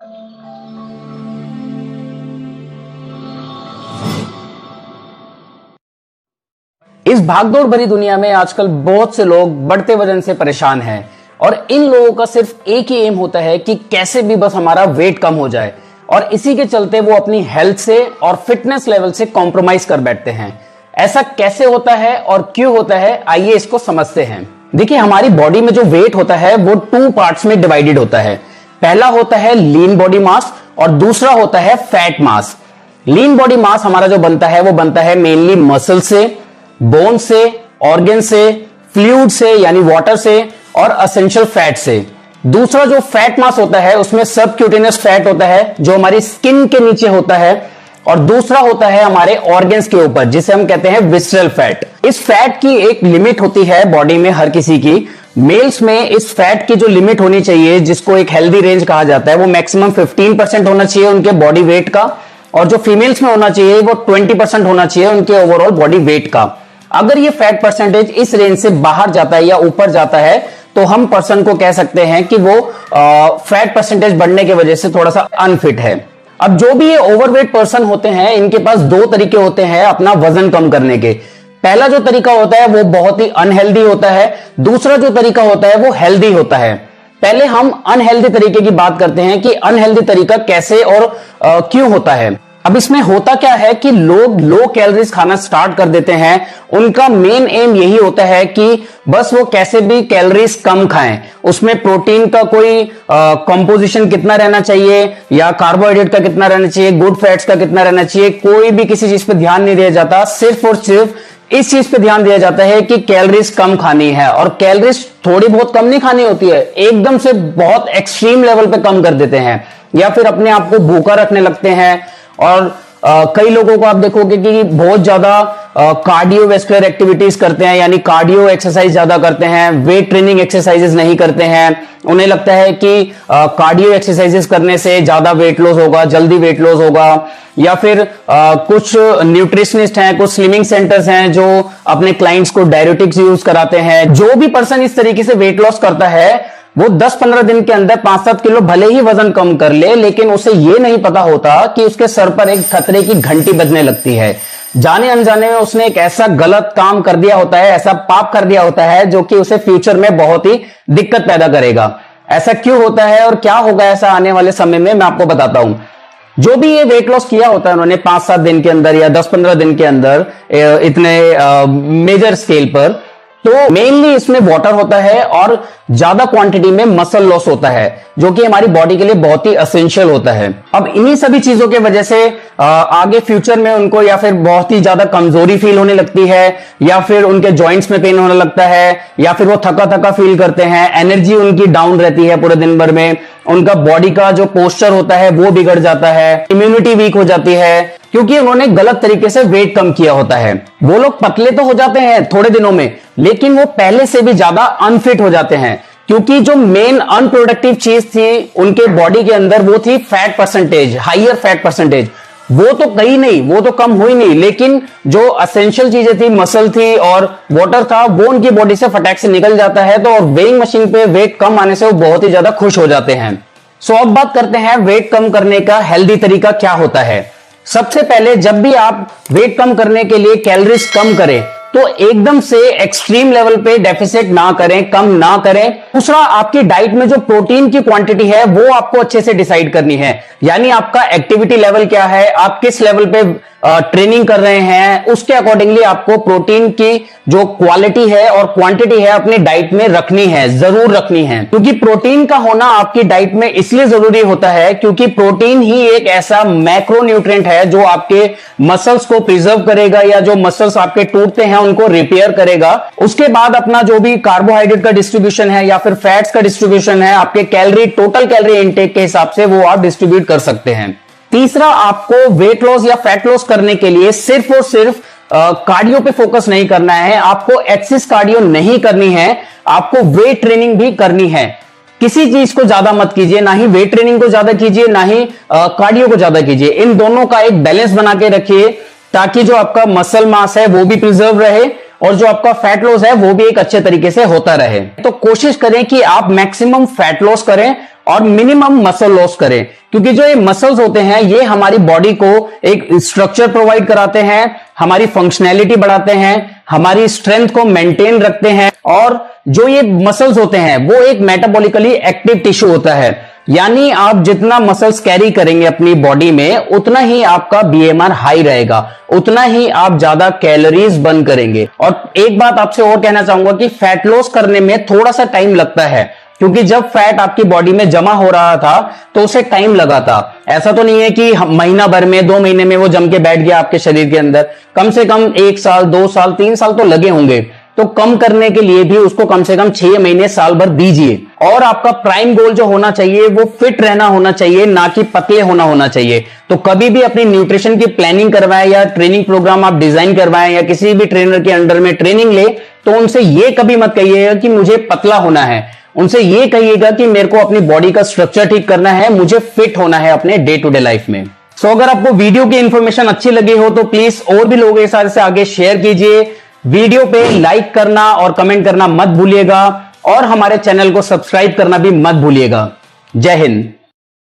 इस भागदौड़ भरी दुनिया में आजकल बहुत से लोग बढ़ते वजन से परेशान हैं और इन लोगों का सिर्फ एक ही एम होता है कि कैसे भी बस हमारा वेट कम हो जाए, और इसी के चलते वो अपनी हेल्थ से और फिटनेस लेवल से कॉम्प्रोमाइज कर बैठते हैं। ऐसा कैसे होता है और क्यों होता है, आइए इसको समझते हैं। देखिए, हमारी बॉडी में जो वेट होता है वो 2 पार्ट्स में डिवाइडेड होता है। पहला होता है लीन बॉडी मास और दूसरा होता है फैट मास। लीन बॉडी मास हमारा जो बनता है वो बनता है मेनली मसल से, बोन से, ऑर्गन से, फ्लूइड से यानी वाटर से और एसेंशियल फैट से। दूसरा जो फैट मास होता है उसमें सबक्यूटेनियस फैट होता है जो हमारी स्किन के नीचे होता है, और दूसरा होता है हमारे ऑर्गन्स के ऊपर जिसे हम कहते हैं विसरल फैट। इस फैट की एक लिमिट होती है बॉडी में हर किसी की। मेल्स में इस फैट की जो लिमिट होनी चाहिए, जिसको एक हेल्दी रेंज कहा जाता है, वो मैक्सिमम 15% होना चाहिए उनके बॉडी वेट का, और जो फीमेल्स में होना चाहिए वो 20% होना चाहिए उनके ओवरऑल बॉडी वेट का। अगर ये फैट परसेंटेज इस रेंज से बाहर जाता है या ऊपर जाता है तो हम पर्सन को कह सकते हैं कि वो फैट परसेंटेज बढ़ने की वजह से थोड़ा सा अनफिट है। अब जो भी ये ओवरवेट पर्सन होते हैं, इनके पास 2 तरीके होते हैं अपना वजन कम करने के। पहला जो तरीका होता है वो बहुत ही अनहेल्दी होता है, दूसरा जो तरीका होता है वो हेल्दी होता है। पहले हम अनहेल्दी तरीके की बात करते हैं कि अनहेल्दी तरीका कैसे और क्यों होता है। अब इसमें होता क्या है कि लोग लो कैलोरीज खाना स्टार्ट कर देते हैं। उनका मेन एम यही होता है कि बस वो कैसे भी कैलोरीज कम खाएं, उसमें प्रोटीन का कोई कंपोजिशन कितना रहना चाहिए या कार्बोहाइड्रेट का कितना रहना चाहिए, गुड फैट्स का कितना रहना चाहिए, कोई भी किसी चीज पे ध्यान नहीं दिया जाता। सिर्फ और सिर्फ इस चीज पे ध्यान दिया जाता है कि कैलोरीज कम खानी है, और कैलोरीज थोड़ी बहुत कम नहीं खानी होती है, एकदम से बहुत एक्सट्रीम लेवल पे कम कर देते हैं, या फिर अपने आप को भूखा रखने लगते हैं। और कई लोगों को आप देखोगे कि बहुत ज्यादा कार्डियोवैस्कुलर एक्टिविटीज करते हैं, यानी कार्डियो एक्सरसाइज ज्यादा करते हैं, वेट ट्रेनिंग एक्सरसाइजेस नहीं करते हैं। उन्हें लगता है कि कार्डियो एक्सरसाइजेस करने से ज्यादा वेट लॉस होगा, जल्दी वेट लॉस होगा। या फिर कुछ न्यूट्रिशनिस्ट हैं, कुछ स्लिमिंग सेंटर्स हैं जो अपने क्लाइंट्स को डायरेटिक्स यूज कराते हैं। जो भी पर्सन इस तरीके से वेट लॉस करता है वो 10-15 दिन के अंदर 5-7 किलो भले ही वजन कम कर ले, लेकिन उसे ये नहीं पता होता कि उसके सर पर एक खतरे की घंटी बजने लगती है। जाने अनजाने में उसने एक ऐसा गलत काम कर दिया होता है, ऐसा पाप कर दिया होता है जो कि उसे फ्यूचर में बहुत ही दिक्कत पैदा करेगा। ऐसा क्यों होता है और क्या होगा ऐसा आने वाले समय में, मैं आपको बताता हूं। जो भी ये वेट लॉस किया होता है उन्होंने 5-7 दिन के अंदर या 10-15 दिन के अंदर इतने मेजर स्केल पर, तो मेनली इसमें वाटर होता है और ज्यादा क्वांटिटी में मसल लॉस होता है, जो कि हमारी बॉडी के लिए बहुत ही एसेंशियल होता है। अब इन्हीं सभी चीजों की वजह से आगे फ्यूचर में उनको या फिर बहुत ही ज्यादा कमजोरी फील होने लगती है, या फिर उनके जॉइंट्स में पेन होने लगता है, या फिर वो थका थका फील करते हैं, एनर्जी उनकी डाउन रहती है पूरे दिन भर में, उनका बॉडी का जो पोस्चर होता है वो बिगड़ जाता है, इम्यूनिटी वीक हो जाती है, क्योंकि उन्होंने गलत तरीके से वेट कम किया होता है। वो लोग पतले तो हो जाते हैं थोड़े दिनों में, लेकिन वो पहले से भी ज्यादा अनफिट हो जाते हैं, क्योंकि जो मेन अनप्रोडक्टिव चीज थी उनके बॉडी के अंदर वो थी fat percentage, higher fat percentage. वो तो कहीं नहीं, वो तो कम हुई नहीं, लेकिन जो असेंशियल चीजें थी, मसल थी और वाटर था, वो उनकी बॉडी से फटाक से निकल जाता है। तो और वेइंग मशीन पे वेट कम आने से वो बहुत ही ज्यादा खुश हो जाते हैं। सो अब बात करते हैं वेट कम करने का हेल्दी तरीका क्या होता है। सबसे पहले जब भी आप वेट कम करने के लिए कैलोरीज कम करें तो एकदम से एक्सट्रीम लेवल पे डेफिसिट ना करें, कम ना करें। दूसरा, आपकी डाइट में जो प्रोटीन की क्वांटिटी है वो आपको अच्छे से डिसाइड करनी है, यानी आपका एक्टिविटी लेवल क्या है, आप किस लेवल पे ट्रेनिंग कर रहे हैं, उसके अकॉर्डिंगली आपको प्रोटीन की जो क्वालिटी है और क्वांटिटी है अपनी डाइट में रखनी है, जरूर रखनी है। क्योंकि प्रोटीन का होना आपकी डाइट में इसलिए जरूरी होता है क्योंकि प्रोटीन ही एक ऐसा मैक्रो न्यूट्रिएंट है जो आपके मसल्स को प्रिजर्व करेगा, या जो मसल्स आपके टूटते हैं उनको रिपेयर करेगा। उसके बाद अपना जो भी कार्बोहाइड्रेट का डिस्ट्रीब्यूशन है या फिर फैट्स का डिस्ट्रीब्यूशन है, आपके कैलोरी, टोटल कैलोरी इनटेक के हिसाब से वो आप डिस्ट्रीब्यूट कर सकते हैं। तीसरा, आपको वेट लॉस या फैट लॉस करने के लिए सिर्फ और सिर्फ कार्डियो पे फोकस नहीं करना है, आपको एक्सिस कार्डियो नहीं करनी है, आपको वेट ट्रेनिंग भी करनी है। किसी चीज को ज्यादा मत कीजिए, ना ही वेट ट्रेनिंग को ज्यादा कीजिए, ना ही कार्डियो को ज्यादा कीजिए। इन दोनों का एक बैलेंस बना के रखिए ताकि जो आपका मसल मास है वो भी प्रिजर्व रहे और जो आपका फैट लॉस है वो भी एक अच्छे तरीके से होता रहे। तो कोशिश करें कि आप मैक्सिमम फैट लॉस करें और मिनिमम मसल लॉस करें, क्योंकि जो ये मसल्स होते हैं ये हमारी बॉडी को एक स्ट्रक्चर प्रोवाइड कराते हैं, हमारी फंक्शनैलिटी बढ़ाते हैं, हमारी स्ट्रेंथ को मेंटेन रखते हैं। और जो ये मसल्स होते हैं वो एक मेटाबॉलिकली एक्टिव टिश्यू होता है, यानी आप जितना मसल्स कैरी करेंगे अपनी बॉडी में उतना ही आपका बीएमआर हाई रहेगा, उतना ही आप ज्यादा कैलोरीज बर्न करेंगे। और एक बात आपसे और कहना चाहूंगा कि फैट लॉस करने में थोड़ा सा टाइम लगता है, क्योंकि जब फैट आपकी बॉडी में जमा हो रहा था तो उसे टाइम लगा था। ऐसा तो नहीं है कि महीना भर में 2 महीने में वो जम के बैठ गया आपके शरीर के अंदर। कम से कम 1 साल 2 साल 3 साल तो लगे होंगे। तो कम करने के लिए भी उसको कम से कम 6 महीने साल भर दीजिए। और आपका प्राइम गोल जो होना चाहिए वो फिट रहना होना चाहिए, ना कि पतले होना चाहिए। तो कभी भी अपनी न्यूट्रिशन की प्लानिंग करवाएं या ट्रेनिंग प्रोग्राम आप डिजाइन करवाएं या किसी भी ट्रेनर के अंडर में ट्रेनिंग ले, तो उनसे ये कभी मत कहिएगा कि मुझे पतला होना है। उनसे ये कहिएगा कि मेरे को अपनी बॉडी का स्ट्रक्चर ठीक करना है, मुझे फिट होना है अपने डे टू डे लाइफ में। अगर आपको वीडियो की इंफॉर्मेशन अच्छी लगी हो तो प्लीज और भी लोगों के साथ से आगे शेयर कीजिए। वीडियो पे लाइक करना और कमेंट करना मत भूलिएगा और हमारे चैनल को सब्सक्राइब करना भी मत भूलिएगा। जय हिंद।